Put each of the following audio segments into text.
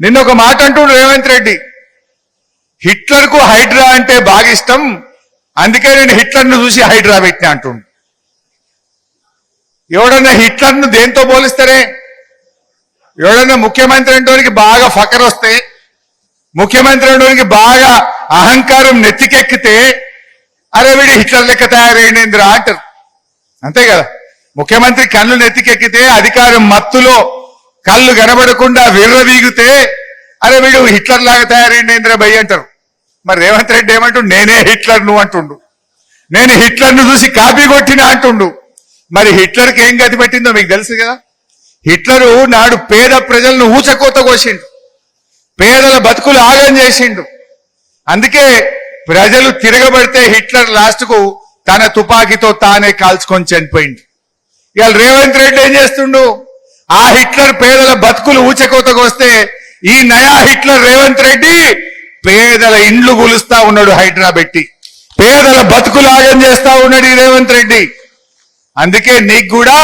నిన్న ఒక మాట అంటుండు రేవంత్ రెడ్డి, హిట్లర్ కు హైడ్రా అంటే బాగా ఇష్టం, అందుకే నేను హిట్లర్ను చూసి హైడ్రా పెట్టినా అంటుండు. ఎవడన్నా హిట్లర్ను దేంతో పోలిస్తారే? ఎవడన్నా ముఖ్యమంత్రి అంటోనికి బాగా ఫకర్ వస్తే, ముఖ్యమంత్రి అంటోనికి బాగా అహంకారం నెత్తికెక్కితే, అరే వీడు హిట్లర్ లెక్క తయారైందిరా అంటారు. అంతే కదా, ముఖ్యమంత్రి కళ్ళు నెత్తికెక్కితే, అధికారం మత్తులో కళ్ళు కనబడకుండా విర్రవీగితే, అరే వీడు హిట్లర్ లాగా తయారైందిరా భయ్ అంటారు. మరి రేవంత్ రెడ్డి ఏమంటుండు, నేనే హిట్లర్ నువ్వు అంటుండు, నేను హిట్లర్ను చూసి కాపీ కొట్టినా అంటుండు. మరి హిట్లర్కి ఏం గతి పెట్టిందో మీకు తెలుసు కదా. హిట్లరు నాడు పేద ప్రజలను ఊచకోత కోసిండు, పేదల బతుకులు ఆగం చేసిండు. అందుకే ప్రజలు తిరగబడితే హిట్లర్ లాస్ట్కు తన తుపాకీతో తానే కాల్చుకొని చనిపోయింది. ఇవాళ రేవంత్ రెడ్డి ఏం చేస్తుండు, ఆ హిట్లర్ పేదల బతుకులు ఊచకోతకు వస్తే ఈ నయా హిట్లర్ రేవంత్ రెడ్డి పేదల ఇండ్లు గులుస్తా ఉన్నాడు హైడ్రా పెట్టి, పేదల బతుకులు ఆగం చేస్తా ఉన్నాడు ఈ రేవంత్ రెడ్డి. అందుకే నీకు కూడా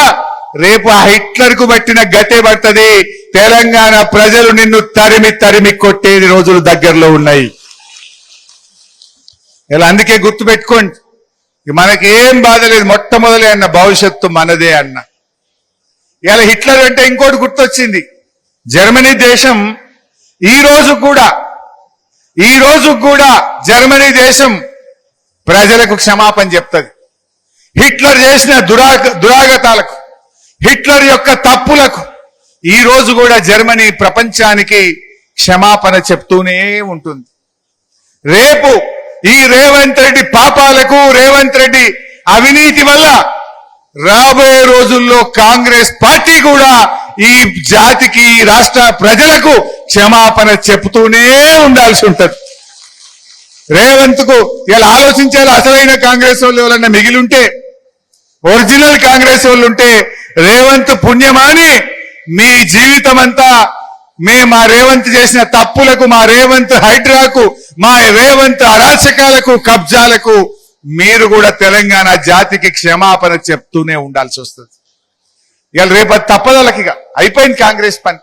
రేపు ఆ హిట్లర్ కు పట్టిన గతే పడుతుంది. తెలంగాణ ప్రజలు నిన్ను తరిమి తరిమి కొట్టేది రోజులు దగ్గరలో ఉన్నాయి. ఇలా అందుకే గుర్తు పెట్టుకోండి, మనకేం బాధ లేదు, మొట్టమొదలే అన్న భవిష్యత్తు మనదే అన్న. ఇలా హిట్లర్ అంటే ఇంకోటి గుర్తొచ్చింది, జర్మనీ దేశం ఈ రోజు కూడా జర్మనీ దేశం ప్రజలకు క్షమాపణ చెప్తుంది. హిట్లర్ చేసిన దురాగతాలకు, హిట్లర్ యొక్క తప్పులకు ఈ రోజు కూడా జర్మనీ ప్రపంచానికి క్షమాపణ చెప్తూనే ఉంటుంది. రేపు ఈ రేవంత్ రెడ్డి పాపాలకు, రేవంత్ రెడ్డి అవినీతి వల్ల రాబోయే రోజుల్లో కాంగ్రెస్ పార్టీ కూడా ఈ జాతికి, ఈ రాష్ట్ర ప్రజలకు క్షమాపణ చెప్తూనే ఉండాల్సి ఉంటుంది. రేవంత్ కు ఇలా ఆలోచించాలి, అసలైన కాంగ్రెస్ వాళ్ళు ఎవరన్నా మిగిలింటే, ఒరిజినల్ కాంగ్రెస్ వాళ్ళు ఉంటే, రేవంత్ పుణ్యమాని మీ జీవితం అంతా మా రేవంత్ చేసిన తప్పులకు, మా రేవంత్ హైడ్రాకు, మా రేవంత్ అరాచకాలకు, కబ్జాలకు మీరు కూడా తెలంగాణ జాతికి క్షమాపణ చెప్తూనే ఉండాల్సి వస్తుంది. ఇవాళ రేపు తప్పదలకిగా అయిపోయింది కాంగ్రెస్ పని.